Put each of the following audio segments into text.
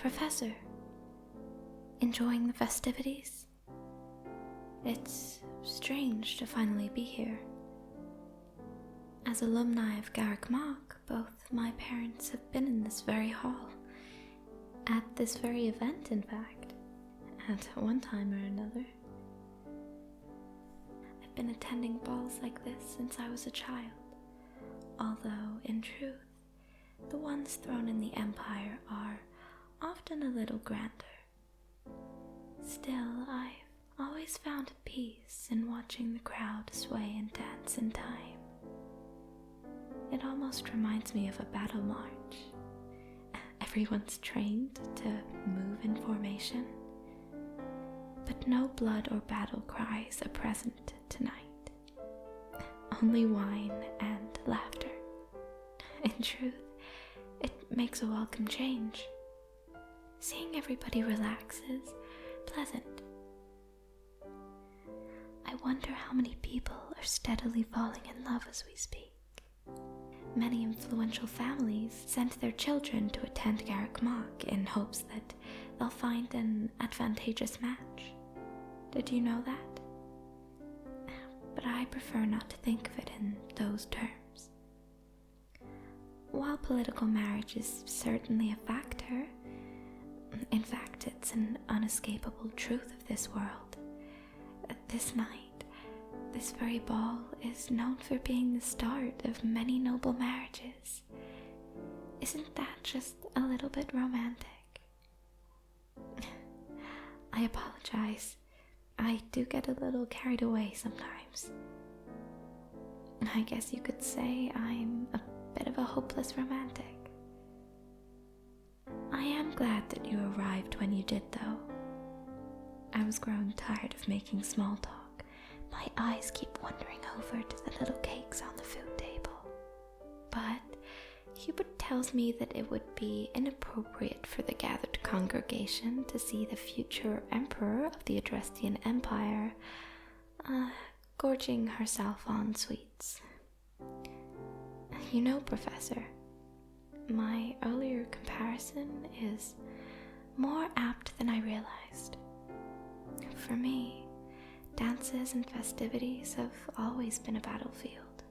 Professor, enjoying the festivities? It's strange to finally be here. As alumni of Garrick Mock, both my parents have been in this very hall. At this very event, in fact. At one time or another. I've been attending balls like this since I was a child. Although, in truth, the ones thrown in the Empire are often a little grander. Still, I've always found peace in watching the crowd sway and dance in time. It almost reminds me of a battle march. Everyone's trained to move in formation, but no blood or battle cries are present tonight. Only wine and laughter. In truth, it makes a welcome change. Seeing everybody relax is pleasant. I wonder how many people are steadily falling in love as we speak. Many influential families sent their children to attend Garrick Mock in hopes that they'll find an advantageous match. Did you know that? But I prefer not to think of it in those terms. While political marriage is certainly a factor, in fact, it's an unescapable truth of this world, this night, this very ball is known for being the start of many noble marriages. Isn't that just a little bit romantic? I apologize. I do get a little carried away sometimes. I guess you could say I'm a bit of a hopeless romantic. I am glad that you arrived when you did, though. I was growing tired of making small talk. My eyes keep wandering over to the little cakes on the food table. But Hubert tells me that it would be inappropriate for the gathered congregation to see the future emperor of the Adrestian Empire gorging herself on sweets. You know, Professor, my earlier comparison is more apt than I realized. For me, dances and festivities have always been a battlefield.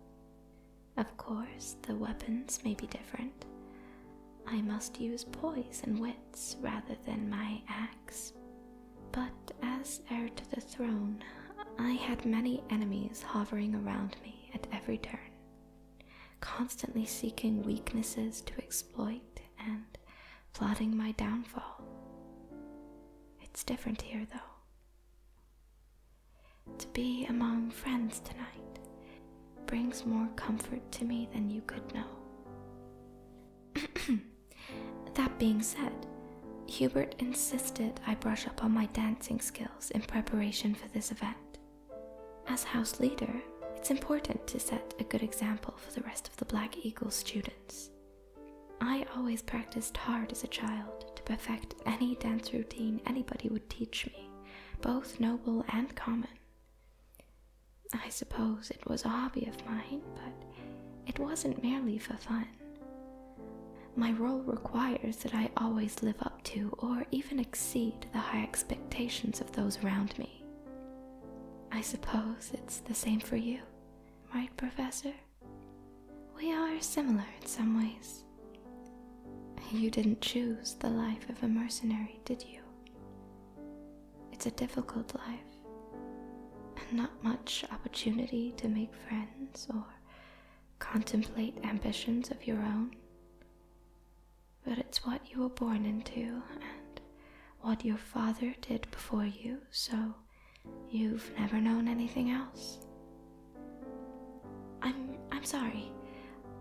Of course, the weapons may be different. I must use poise and wits rather than my axe. But as heir to the throne, I had many enemies hovering around me at every turn, constantly seeking weaknesses to exploit and plotting my downfall. It's different here, though. To be among friends tonight brings more comfort to me than you could know. That being said, Hubert insisted I brush up on my dancing skills in preparation for this event. As house leader, it's important to set a good example for the rest of the Black Eagle students. I always practiced hard as a child to perfect any dance routine anybody would teach me, both noble and common. I suppose it was a hobby of mine, but it wasn't merely for fun. My role requires that I always live up to or even exceed the high expectations of those around me. I suppose it's the same for you, right, Professor? We are similar in some ways. You didn't choose the life of a mercenary, did you? It's a difficult life. Not much opportunity to make friends or contemplate ambitions of your own. But it's what you were born into and what your father did before you, so you've never known anything else. I'm sorry.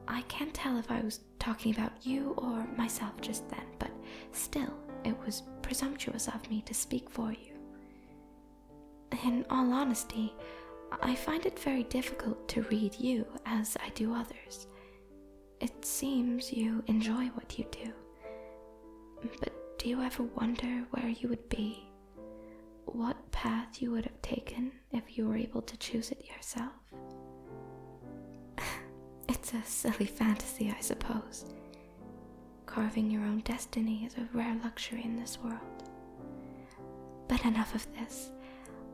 I can't tell if I was talking about you or myself just then, but still, it was presumptuous of me to speak for you. In all honesty, I find it very difficult to read you as I do others. It seems you enjoy what you do. But do you ever wonder where you would be? What path you would have taken if you were able to choose it yourself? It's a silly fantasy, I suppose. carving your own destiny is a rare luxury in this world. But enough of this.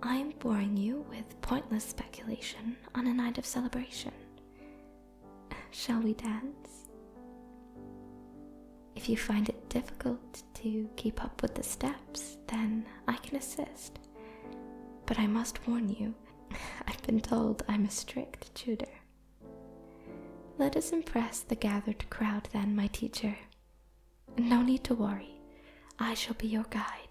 I am boring you with pointless speculation on a night of celebration. Shall we dance? If you find it difficult to keep up with the steps, then I can assist. But I must warn you, I've been told I'm a strict tutor. Let us impress the gathered crowd then, my teacher. No need to worry, I shall be your guide.